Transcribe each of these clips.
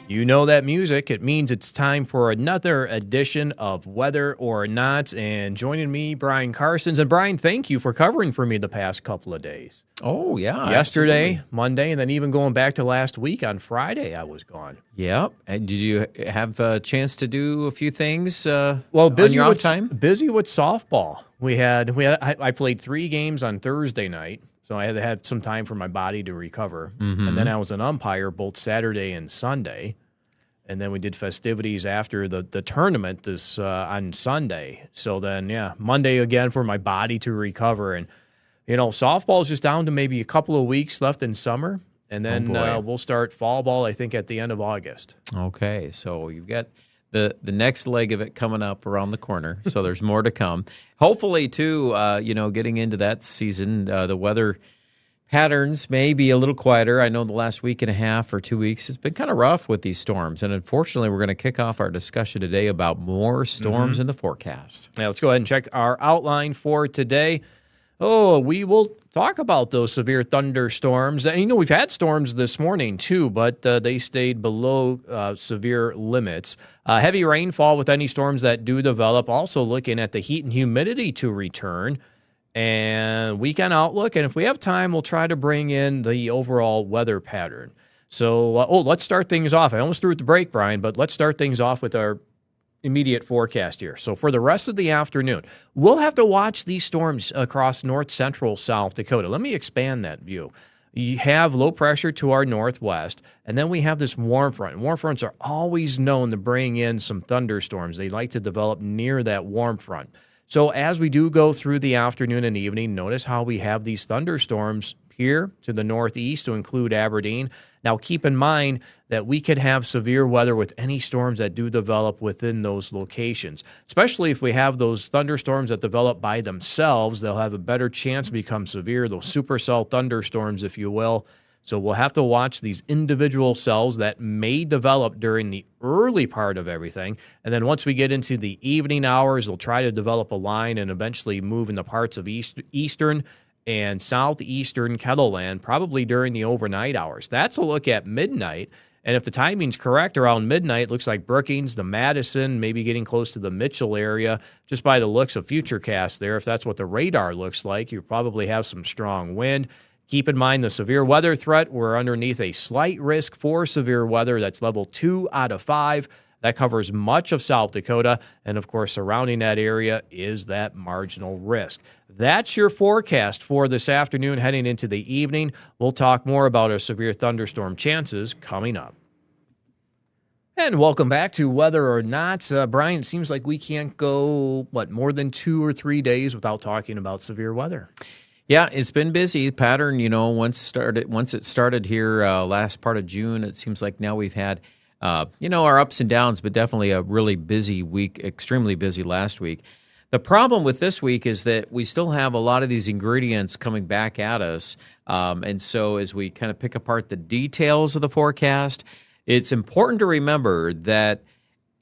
You know that music. It means it's time for another edition of Whether or Not. And joining me, Brian Karstens. And Brian, thank you for covering for me the past couple of days. Oh, yeah. Yesterday, absolutely. Monday, and then even going back to last week on Friday, I was gone. Yep. And did you have a chance to do a few things Well, on your off with time? busy with softball. I played 3 games on Thursday night, so I had to have some time for my body to recover. And then I was an umpire both Saturday and Sunday. And then we did festivities after the tournament this on Sunday. So then, Monday again for my body to recover. And, softball's just down to maybe a couple of weeks left in summer. And then we'll start fall ball, I think, at the end of August. Okay. So you've got the next leg of it coming up around the corner. So there's more to come. Hopefully, too, getting into that season, the weather patterns may be a little quieter. I know the last week and a half or 2 weeks has been kind of rough with these storms. And unfortunately, we're going to kick off our discussion today about more storms in the forecast. Now, let's go ahead and check our outline for today. Oh, we will talk about those severe thunderstorms. And, we've had storms this morning, too, but they stayed below severe limits. Heavy rainfall with any storms that do develop. Also looking at the heat and humidity to return. And weekend outlook, and if we have time, we'll try to bring in the overall weather pattern. So, let's start things off. I almost threw at the break, Brian, but let's start things off with our immediate forecast here. So for the rest of the afternoon, we'll have to watch these storms across north central South Dakota. Let me expand that view. You have low pressure to our northwest, and then we have this warm front. Warm fronts are always known to bring in some thunderstorms. They like to develop near that warm front. So as we do go through the afternoon and evening, notice how we have these thunderstorms here to the northeast to include Aberdeen. Now, keep in mind that we could have severe weather with any storms that do develop within those locations, especially if we have those thunderstorms that develop by themselves. They'll have a better chance to become severe, those supercell thunderstorms, if you will. So we'll have to watch these individual cells that may develop during the early part of everything. And then once we get into the evening hours, they'll try to develop a line and eventually move into parts of eastern and southeastern KELOLAND, probably during the overnight hours. That's a look at midnight. And if the timing's correct around midnight, it looks like Brookings, the Madison, maybe getting close to the Mitchell area, just by the looks of Futurecast there. If that's what the radar looks like, you probably have some strong wind. Keep in mind the severe weather threat. We're underneath a slight risk for severe weather. That's level 2 out of 5. That covers much of South Dakota. And, of course, surrounding that area is that marginal risk. That's your forecast for this afternoon heading into the evening. We'll talk more about our severe thunderstorm chances coming up. And welcome back to Whether or Not. Brian, it seems like we can't go, more than 2 or 3 days without talking about severe weather. Yeah, it's been busy. Pattern, once it started here last part of June, it seems like now we've had, our ups and downs, but definitely a really busy week, extremely busy last week. The problem with this week is that we still have a lot of these ingredients coming back at us. And so as we kind of pick apart the details of the forecast, it's important to remember that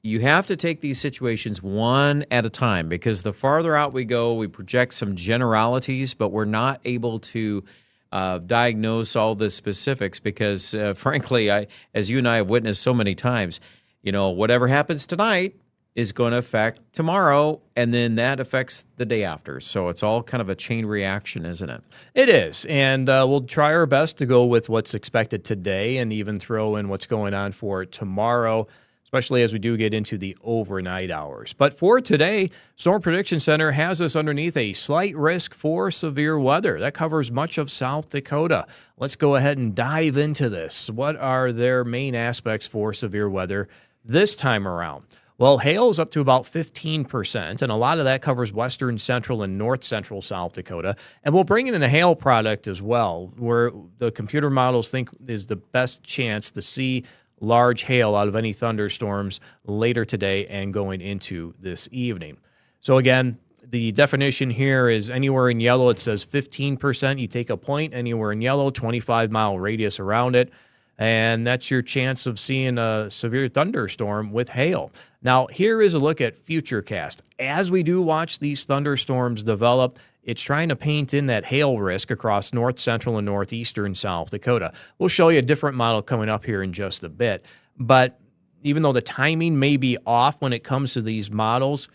you have to take these situations one at a time, because the farther out we go, we project some generalities, but we're not able to diagnose all the specifics because, frankly, as you and I have witnessed so many times, whatever happens tonight is going to affect tomorrow, and then that affects the day after. So it's all kind of a chain reaction, isn't it? It is, and we'll try our best to go with what's expected today and even throw in what's going on for tomorrow, especially as we do get into the overnight hours. But for today, Storm Prediction Center has us underneath a slight risk for severe weather. That covers much of South Dakota. Let's go ahead and dive into this. What are their main aspects for severe weather this time around? Well, hail is up to about 15%, and a lot of that covers western, central, and north central South Dakota. And we'll bring in a hail product as well, where the computer models think is the best chance to see large hail out of any thunderstorms later today and going into this evening. So again, the definition here is anywhere in yellow, it says 15%. You take a point anywhere in yellow, 25-mile radius around it, and that's your chance of seeing a severe thunderstorm with hail. Now, here is a look at Futurecast. As we do watch these thunderstorms develop, it's trying to paint in that hail risk across north central and northeastern South Dakota. We'll show you a different model coming up here in just a bit. But even though the timing may be off when it comes to these models,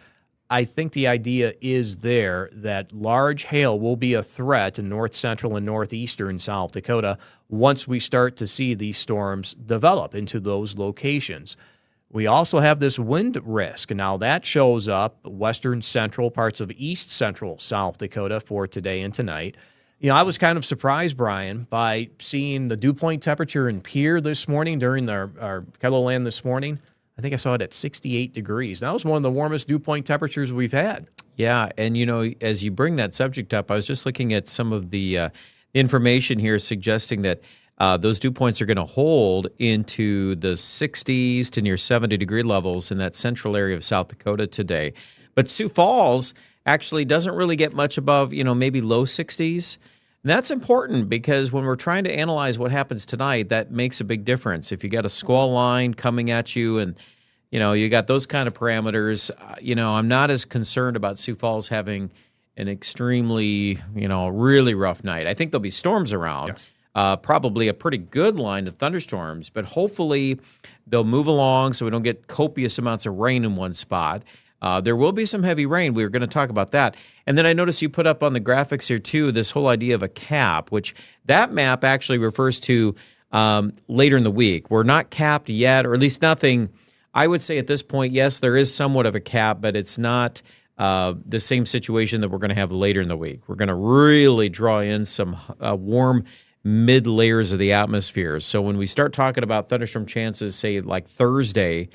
I think the idea is there that large hail will be a threat in north central and northeastern South Dakota once we start to see these storms develop into those locations. We also have this wind risk. Now, that shows up western central, parts of east central South Dakota for today and tonight. I was kind of surprised, Brian, by seeing the dew point temperature in Pierre this morning during our KELOLAND this morning. I think I saw it at 68 degrees. That was one of the warmest dew point temperatures we've had. Yeah, and as you bring that subject up, I was just looking at some of the information here suggesting that those dew points are going to hold into the 60s to near 70-degree levels in that central area of South Dakota today. But Sioux Falls actually doesn't really get much above, maybe low 60s. And that's important because when we're trying to analyze what happens tonight, that makes a big difference. If you got a squall line coming at you and, you got those kind of parameters, I'm not as concerned about Sioux Falls having an extremely, really rough night. I think there'll be storms around. Yes. Probably a pretty good line of thunderstorms, but hopefully they'll move along so we don't get copious amounts of rain in one spot. There will be some heavy rain. We were going to talk about that. And then I noticed you put up on the graphics here, too, this whole idea of a cap, which that map actually refers to later in the week. We're not capped yet, or at least nothing. I would say at this point, yes, there is somewhat of a cap, but it's not the same situation that we're going to have later in the week. We're going to really draw in some warm mid layers of the atmosphere. So when we start talking about thunderstorm chances, say like Thursday,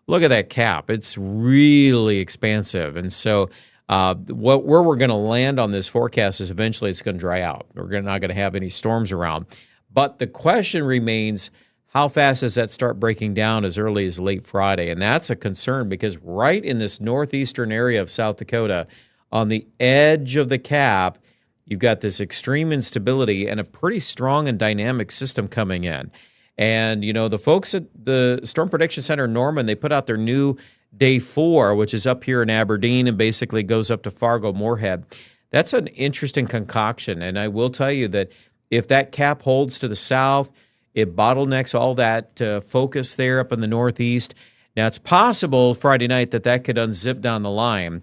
look at that cap. It's really expansive. And so where we're going to land on this forecast is eventually it's going to dry out. We're not going to have any storms around. But the question remains, how fast does that start breaking down as early as late Friday? And that's a concern because right in this northeastern area of South Dakota, on the edge of the cap, you've got this extreme instability and a pretty strong and dynamic system coming in. And, the folks at the Storm Prediction Center in Norman, they put out their new Day 4, which is up here in Aberdeen and basically goes up to Fargo, Moorhead. That's an interesting concoction. And I will tell you that if that cap holds to the south, it bottlenecks all that focus there up in the northeast. Now, it's possible Friday night that could unzip down the line.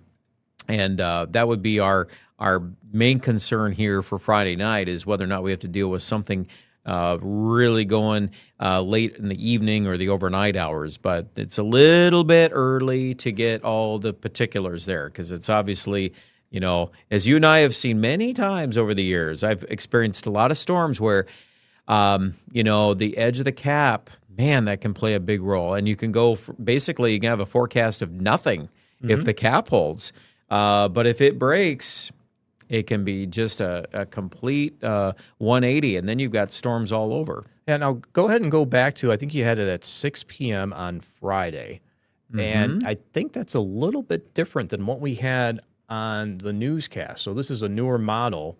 And that would be our main concern here for Friday night is whether or not we have to deal with something really going late in the evening or the overnight hours. But it's a little bit early to get all the particulars there because it's obviously, as you and I have seen many times over the years, I've experienced a lot of storms where, the edge of the cap, man, that can play a big role. And you can go, basically, you can have a forecast of nothing if the cap holds. But if it breaks, it can be just a complete 180, and then you've got storms all over. Yeah, now go ahead and go back to, I think you had it at 6 p.m. on Friday. And I think that's a little bit different than what we had on the newscast. So this is a newer model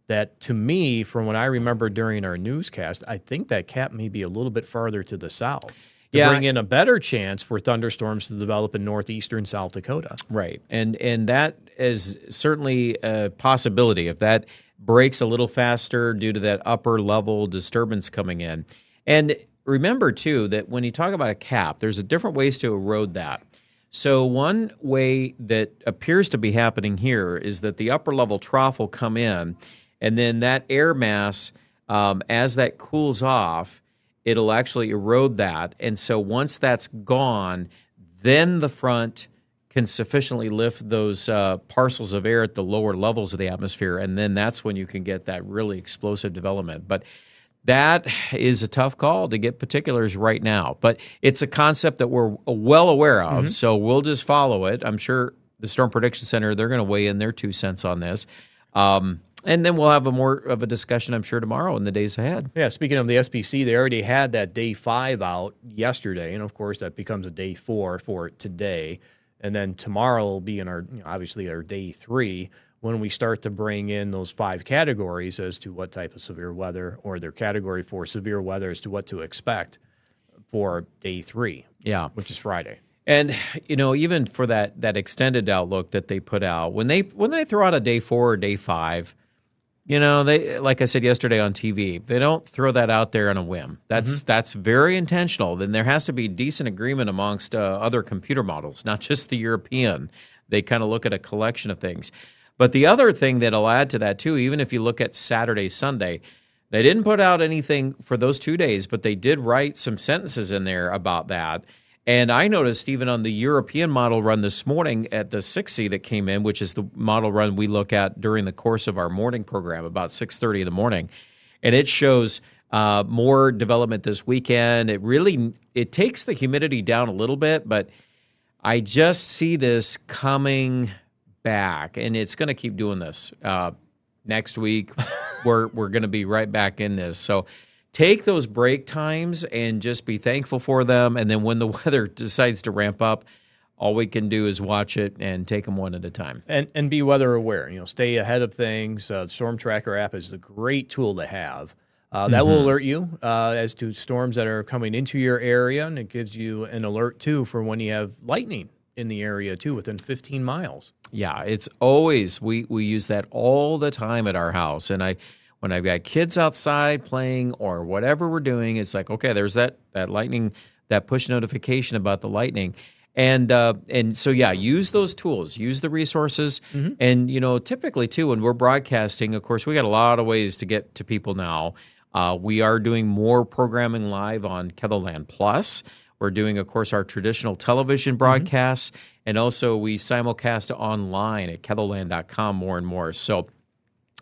that, to me, from what I remember during our newscast, I think that cap may be a little bit farther to the south. To bring in a better chance for thunderstorms to develop in northeastern South Dakota. Right. And that is certainly a possibility if that breaks a little faster due to that upper level disturbance coming in. And remember, too, that when you talk about a cap, there's different ways to erode that. So one way that appears to be happening here is that the upper level trough will come in, and then that air mass, as that cools off, it'll actually erode that. And so once that's gone, then the front can sufficiently lift those parcels of air at the lower levels of the atmosphere, and then that's when you can get that really explosive development. But that is a tough call to get particulars right now. But it's a concept that we're well aware of, so we'll just follow it. I'm sure the Storm Prediction Center, they're going to weigh in their 2 cents on this. And then we'll have a more of a discussion, I'm sure, tomorrow in the days ahead. Yeah, speaking of the SPC, they already had that Day 5 out yesterday, and of course that becomes a Day 4 for today. And then tomorrow will be in our, obviously our Day 3 when we start to bring in those 5 categories as to what type of severe weather, or their category for severe weather as to what to expect for Day 3, which is Friday. And, even for that extended outlook that they put out, when they throw out a Day 4 or Day 5, They, like I said yesterday on TV, they don't throw that out there on a whim. That's very intentional. Then there has to be decent agreement amongst other computer models, not just the European. They kind of look at a collection of things. But the other thing that'll add to that too, even if you look at Saturday, Sunday, they didn't put out anything for those 2 days, but they did write some sentences in there about that. And I noticed even on the European model run this morning at the 6C that came in, which is the model run we look at during the course of our morning program, about 6:30 in the morning, and it shows more development this weekend. It takes the humidity down a little bit, but I just see this coming back, and it's going to keep doing this. Next week, we're going to be right back in this. So take those break times and just be thankful for them. And then when the weather decides to ramp up, all we can do is watch it and take them one at a time. And be weather aware. Stay ahead of things. The Storm Tracker app is a great tool to have. That will alert you as to storms that are coming into your area, and it gives you an alert, too, for when you have lightning in the area, too, within 15 miles. Yeah, it's always, we use that all the time at our house. And when I've got kids outside playing or whatever we're doing, it's like, okay, there's that lightning, that push notification about the lightning. And so, yeah, use those tools, use the resources. And, typically, too, when we're broadcasting, of course, we got a lot of ways to get to people now. We are doing more programming live on KELOLAND Plus. We're doing, of course, our traditional television broadcasts. And also we simulcast online at KELOLAND.com more and more. So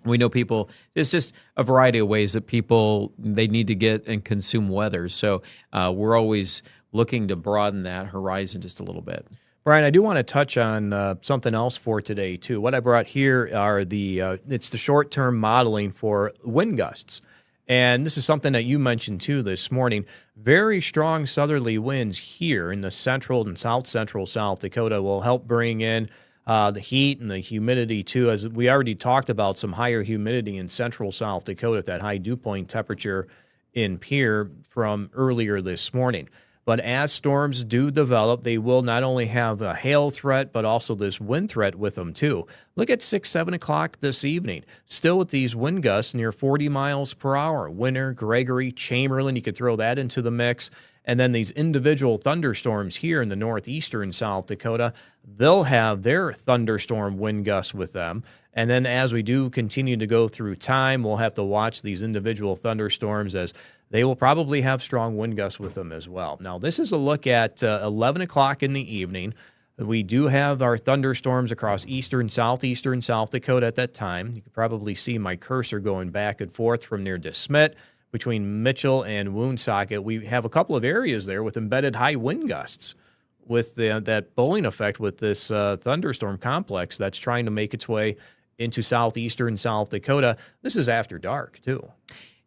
we know people, there's just a variety of ways that people, they need to get and consume weather. So we're always looking to broaden that horizon just a little bit. Brian, I do want to touch on something else for today, too. What I brought here are it's the short-term modeling for wind gusts. And this is something that you mentioned, too, this morning. Very strong southerly winds here in the central and south-central South Dakota will help bring in the heat and the humidity, too. As we already talked about, some higher humidity in central South Dakota at that high dew point temperature in Pierre from earlier this morning. But as storms do develop, they will not only have a hail threat, but also this wind threat with them, too. Look at 6, 7 o'clock this evening. Still with these wind gusts near 40 miles per hour. Winter, Gregory, Chamberlain, you could throw that into the mix. And then these individual thunderstorms here in the northeastern South Dakota, they'll have their thunderstorm wind gusts with them. And then as we do continue to go through time, we'll have to watch these individual thunderstorms as they will probably have strong wind gusts with them as well. Now, this is a look at 11 o'clock in the evening. We do have our thunderstorms across southeastern South Dakota at that time. You can probably see my cursor going back and forth from near DeSmet between Mitchell and Woonsocket. We have a couple of areas there with embedded high wind gusts with that bowling effect with this thunderstorm complex that's trying to make its way into southeastern South Dakota. This is after dark, too.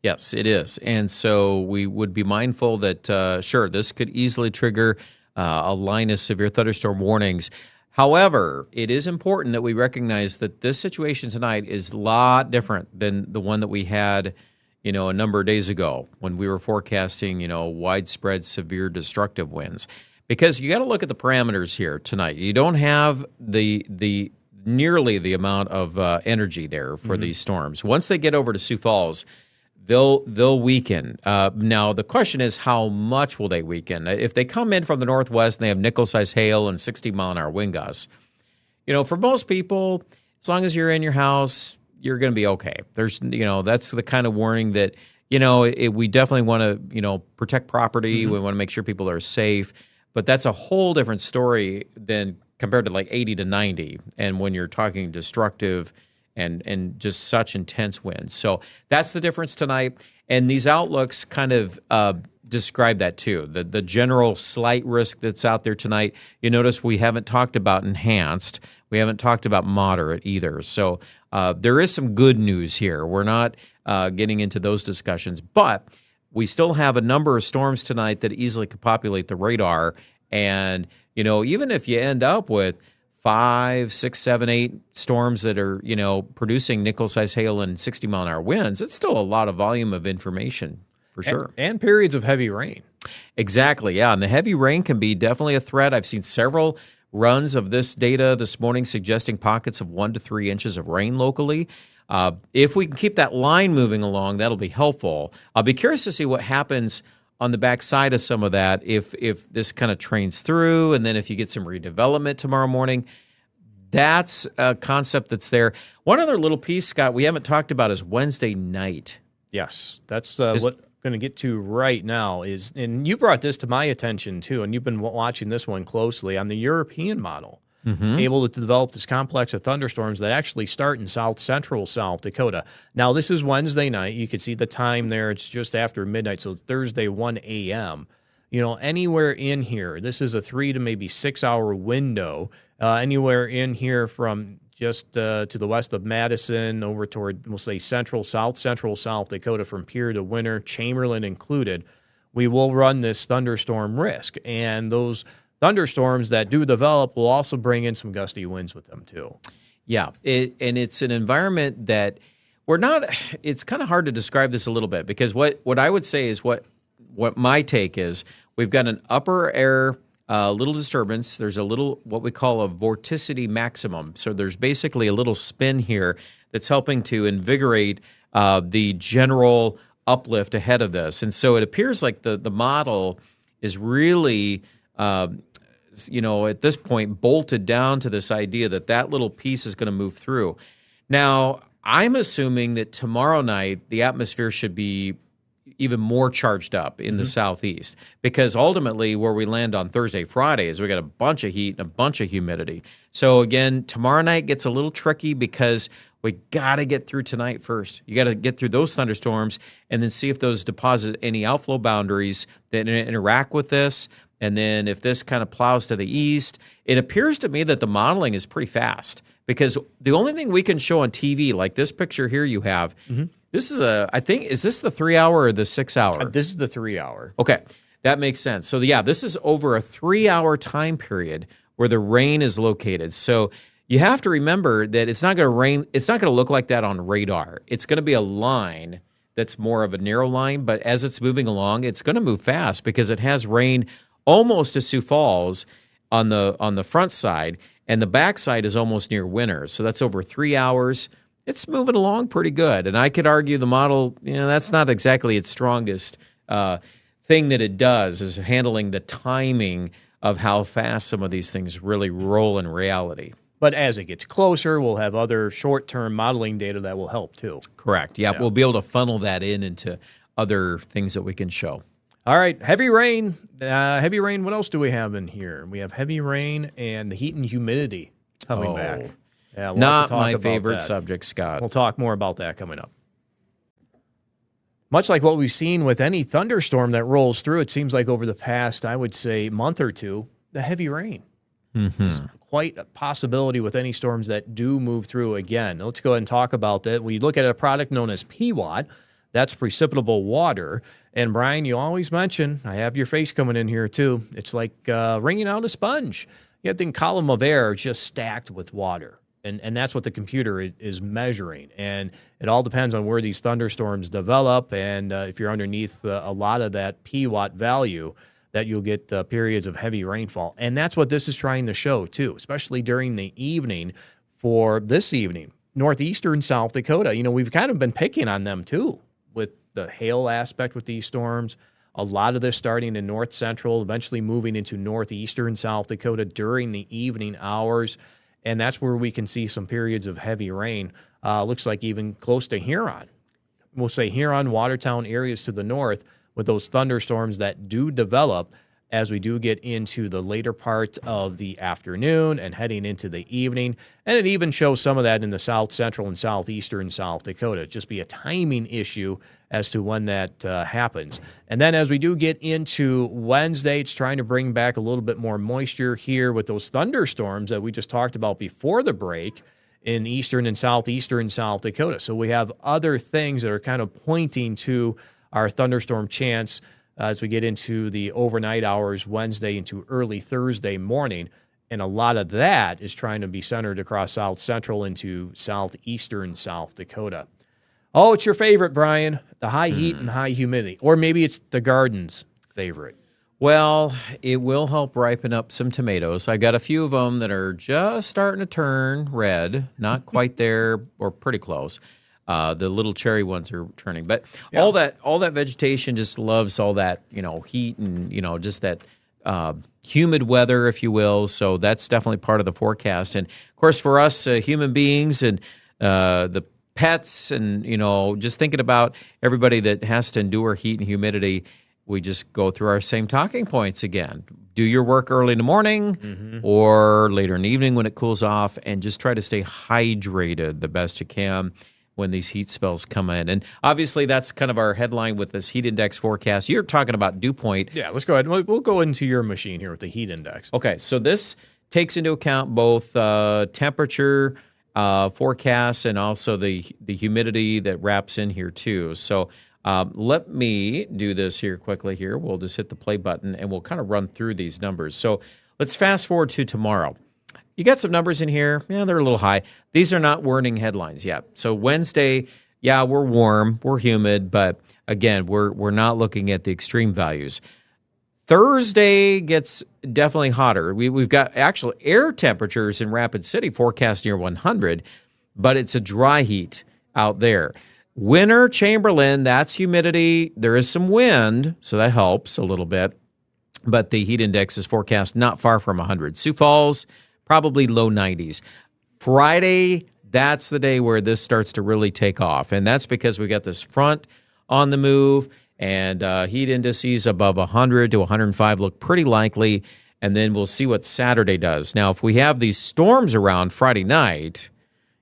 Yes, it is. And so we would be mindful that, sure, this could easily trigger a line of severe thunderstorm warnings. However, it is important that we recognize that this situation tonight is a lot different than the one that we had, a number of days ago when we were forecasting, widespread severe destructive winds. Because you got to look at the parameters here tonight. You don't have the nearly the amount of energy there for these storms. Once they get over to Sioux Falls, they'll weaken. Now, the question is, how much will they weaken? If they come in from the northwest and they have nickel-sized hail and 60-mile-an-hour wind gusts, for most people, as long as you're in your house, you're going to be okay. There's, that's the kind of warning that, we definitely want to, protect property. We want to make sure people are safe. But that's a whole different story than compared to like 80 to 90. And when you're talking destructive and just such intense winds. So that's the difference tonight. And these outlooks kind of describe that too. The general slight risk that's out there tonight. You notice we haven't talked about enhanced. We haven't talked about moderate either. So there is some good news here. We're not getting into those discussions, but we still have a number of storms tonight that easily could populate the radar. And, even if you end up with 5, 6, 7, 8 storms that are, producing nickel-sized hail and 60-mile-an-hour winds, it's still a lot of volume of information for sure. And periods of heavy rain. Exactly, yeah. And the heavy rain can be definitely a threat. I've seen several runs of this data this morning suggesting pockets of 1 to 3 inches of rain locally. If we can keep that line moving along, that'll be helpful. I'll be curious to see what happens on the backside of some of that if this kind of trains through, and then if you get some redevelopment tomorrow morning. That's a concept that's there. One other little piece, Scott, we haven't talked about is Wednesday night. Yes, that's what I'm going to get to right now is, and you brought this to my attention too, and you've been watching this one closely on the European model, able to develop this complex of thunderstorms that actually start in central South Dakota. Now, this is Wednesday night. You can see the time there. It's just after midnight, so Thursday, 1 a.m. Anywhere in here, this is a 3 to maybe 6 hour window. Anywhere in here from just to the west of Madison over toward, we'll say, central South Dakota from Pierre to Winter, Chamberlain included, we will run this thunderstorm risk. And those thunderstorms that do develop will also bring in some gusty winds with them too. Yeah, and it's an environment that we're not, it's kind of hard to describe this a little bit because what I would say is what my take is, we've got an upper air little disturbance. There's a little, what we call a vorticity maximum. So there's basically a little spin here that's helping to invigorate the general uplift ahead of this. And so it appears like the model is really, at this point, bolted down to this idea that little piece is going to move through. Now, I'm assuming that tomorrow night the atmosphere should be even more charged up in the southeast, because ultimately where we land on Thursday, Friday is we got a bunch of heat and a bunch of humidity. So again, tomorrow night gets a little tricky because we got to get through tonight first. You got to get through those thunderstorms and then see if those deposit any outflow boundaries that interact with this. And then if this kind of plows to the east, it appears to me that the modeling is pretty fast, because the only thing we can show on TV, like this picture here you have, this is is this the 3 hour or the 6 hour? This is the 3 hour. Okay, that makes sense. So yeah, this is over a 3 hour time period where the rain is located. So you have to remember that it's not going to rain. It's not going to look like that on radar. It's going to be a line that's more of a narrow line, but as it's moving along, it's going to move fast because it has rain almost to Sioux Falls on the front side, and the back side is almost near Winter. So that's over 3 hours. It's moving along pretty good. And I could argue the model, that's not exactly its strongest thing that it does, is handling the timing of how fast some of these things really roll in reality. But as it gets closer, we'll have other short-term modeling data that will help too. Correct. Yeah, we'll be able to funnel that into other things that we can show. All right, heavy rain. Heavy rain, what else do we have in here? We have heavy rain and the heat and humidity coming back. Yeah, we'll not my favorite subject, Scott. We'll talk more about that coming up. Much like what we've seen with any thunderstorm that rolls through, it seems like over the past, I would say, month or two, the heavy rain is quite a possibility with any storms that do move through again. Let's go ahead and talk about that. We look at a product known as PWAT. That's precipitable water. And Brian, you always mention, I have your face coming in here too, it's like wringing out a sponge. You have the column of air just stacked with water. And that's what the computer is measuring. And it all depends on where these thunderstorms develop. And if you're underneath a lot of that PWAT value, that you'll get periods of heavy rainfall. And that's what this is trying to show, too, especially during the evening for this evening. Northeastern South Dakota, we've kind of been picking on them, too, with the hail aspect with these storms. A lot of this starting in north central, eventually moving into northeastern South Dakota during the evening hours. And that's where we can see some periods of heavy rain. Looks like even close to Huron. We'll say Huron, Watertown areas to the north with those thunderstorms that do develop as we do get into the later part of the afternoon and heading into the evening. And it even shows some of that in the south central and southeastern South Dakota. It'd just be a timing issue as to when that happens. And then as we do get into Wednesday, it's trying to bring back a little bit more moisture here with those thunderstorms that we just talked about before the break in eastern and southeastern South Dakota. So we have other things that are kind of pointing to our thunderstorm chance as we get into the overnight hours Wednesday into early Thursday morning. And a lot of that is trying to be centered across south central into southeastern South Dakota. Oh, it's your favorite, Brian, the high heat and high humidity. Or maybe it's the garden's favorite. Well, it will help ripen up some tomatoes. I got a few of them that are just starting to turn red, not quite there or pretty close. The little cherry ones are turning, but all that vegetation just loves all that heat and just that humid weather, if you will. So that's definitely part of the forecast. And of course, for us human beings and the pets, and just thinking about everybody that has to endure heat and humidity, we just go through our same talking points again. Do your work early in the morning or later in the evening when it cools off, and just try to stay hydrated the best you can when these heat spells come in. And obviously, that's kind of our headline with this heat index forecast. You're talking about dew point. Yeah, let's go ahead. We'll go into your machine here with the heat index. Okay, so this takes into account both temperature forecasts and also the humidity that wraps in here too. So let me do this here quickly here. We'll just hit the play button and we'll kind of run through these numbers. So let's fast forward to tomorrow. You got some numbers in here. Yeah, they're a little high. These are not warning headlines yet. So Wednesday, yeah, we're warm, we're humid, but again, we're not looking at the extreme values. Thursday gets definitely hotter. We've got actual air temperatures in Rapid City forecast near 100, but it's a dry heat out there. Winter Chamberlain, that's humidity. There is some wind, so that helps a little bit, but the heat index is forecast not far from 100. Sioux Falls, probably low 90s. Friday, that's the day where this starts to really take off, and that's because we got this front on the move, and heat indices above 100 to 105 look pretty likely, and then we'll see what Saturday does. Now, if we have these storms around Friday night,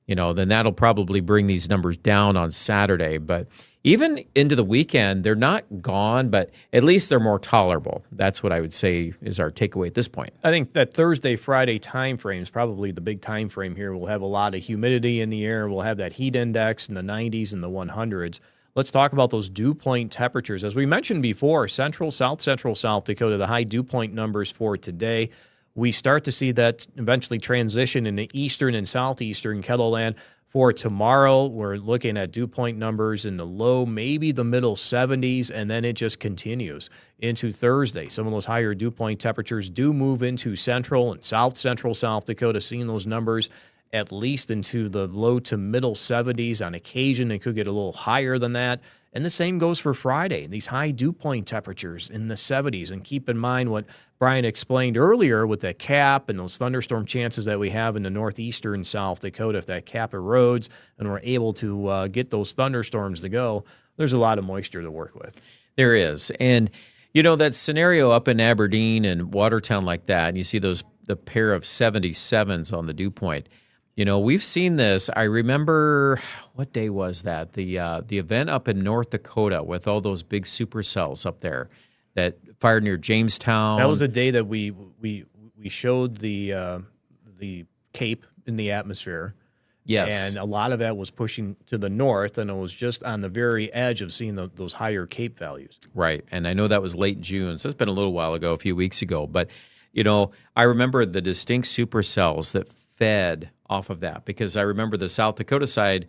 then that'll probably bring these numbers down on Saturday. But even into the weekend, they're not gone, but at least they're more tolerable. That's what I would say is our takeaway at this point. I think that Thursday, Friday time frame is probably the big time frame here. We'll have a lot of humidity in the air. We'll have that heat index in the 90s and the 100s. Let's talk about those dew point temperatures. As we mentioned before, central South Dakota, the high dew point numbers for today. We start to see that eventually transition into eastern and southeastern KELOLAND. For tomorrow, we're looking at dew point numbers in the low, maybe the middle 70s, and then it just continues into Thursday. Some of those higher dew point temperatures do move into central and central South Dakota, seeing those numbers at least into the low to middle 70s. On occasion, it could get a little higher than that. And the same goes for Friday. These high dew point temperatures in the 70s. And keep in mind what Brian explained earlier with that cap and those thunderstorm chances that we have in the northeastern South Dakota. If that cap erodes and we're able to get those thunderstorms to go, there's a lot of moisture to work with. There is. And, that scenario up in Aberdeen and Watertown like that, and you see the pair of 77s on the dew point. We've seen this. I remember, what day was that? The event up in North Dakota with all those big supercells up there that fired near Jamestown. That was a day that we showed the cape in the atmosphere. Yes. And a lot of that was pushing to the north, and it was just on the very edge of seeing those higher cape values. Right. And I know that was late June, so it's been a little while ago, a few weeks ago. But, I remember the distinct supercells that fed off of that, because I remember the South Dakota side,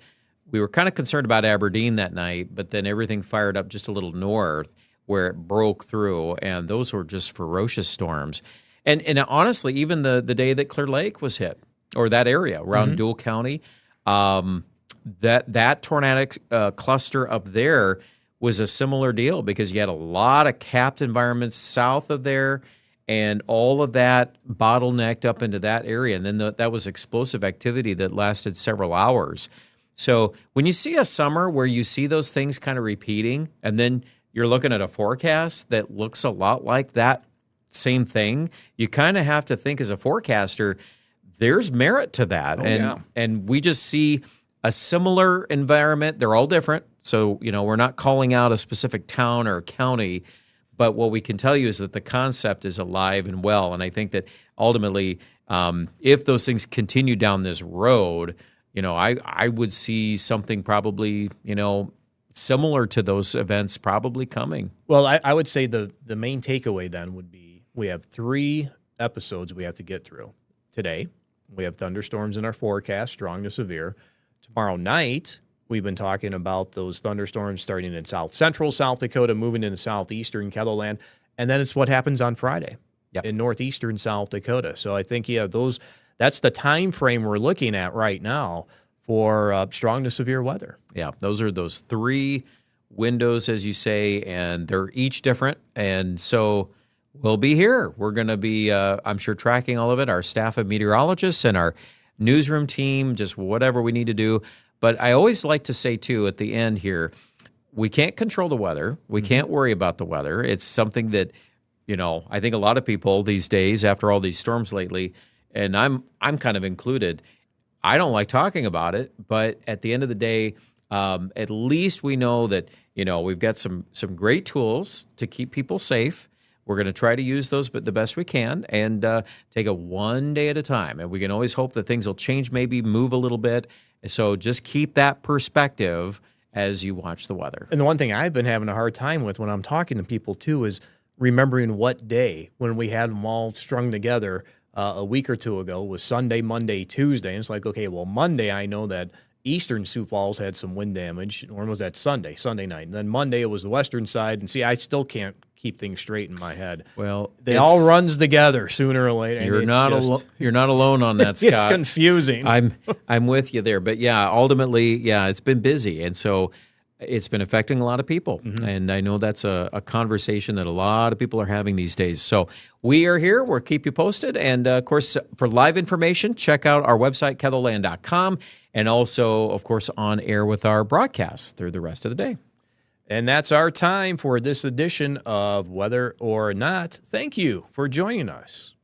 we were kind of concerned about Aberdeen that night, but then everything fired up just a little north where it broke through, and those were just ferocious storms. And honestly, even the day that Clear Lake was hit, or that area around Dual County, that tornadic cluster up there was a similar deal, because you had a lot of capped environments south of there, and all of that bottlenecked up into that area. And then that was explosive activity that lasted several hours. So when you see a summer where you see those things kind of repeating, and then you're looking at a forecast that looks a lot like that same thing, you kind of have to think as a forecaster, there's merit to that. And we just see a similar environment. They're all different. So, we're not calling out a specific town or county, but what we can tell you is that the concept is alive and well. And I think that ultimately, if those things continue down this road, I would see something probably, similar to those events probably coming. Well, I would say the main takeaway then would be we have 3 episodes we have to get through. Today, we have thunderstorms in our forecast, strong to severe. Tomorrow night, we've been talking about those thunderstorms starting in central South Dakota, moving into southeastern KELOLAND. And then it's what happens on Friday Yep. in northeastern South Dakota. So I think, that's the time frame we're looking at right now for strong to severe weather. Yeah, those are those 3 windows, as you say, and they're each different. And so we'll be here. We're going to be, I'm sure, tracking all of it, our staff of meteorologists and our newsroom team, just whatever we need to do. But I always like to say, too, at the end here, we can't control the weather. We can't worry about the weather. It's something that, I think a lot of people these days, after all these storms lately, and I'm kind of included, I don't like talking about it. But at the end of the day, at least we know that, we've got some great tools to keep people safe. We're going to try to use those the best we can and take it one day at a time. And we can always hope that things will change, maybe move a little bit. So just keep that perspective as you watch the weather. And the one thing I've been having a hard time with when I'm talking to people, too, is remembering what day when we had them all strung together a week or two ago was Sunday, Monday, Tuesday. And it's like, okay, well, Monday I know that eastern Sioux Falls had some wind damage. Or was that Sunday night? And then Monday it was the western side. And see, I still can't keep things straight in my head. Well, it all runs together sooner or later. You're not alone on that, Scott. It's confusing. I'm with you there, but yeah, ultimately, it's been busy, and so it's been affecting a lot of people. And I know that's a conversation that a lot of people are having these days. So we are here. We'll keep you posted, and of course, for live information, check out our website KELOLAND.com, and also, of course, on air with our broadcasts through the rest of the day. And that's our time for this edition of Weather or Not. Thank you for joining us.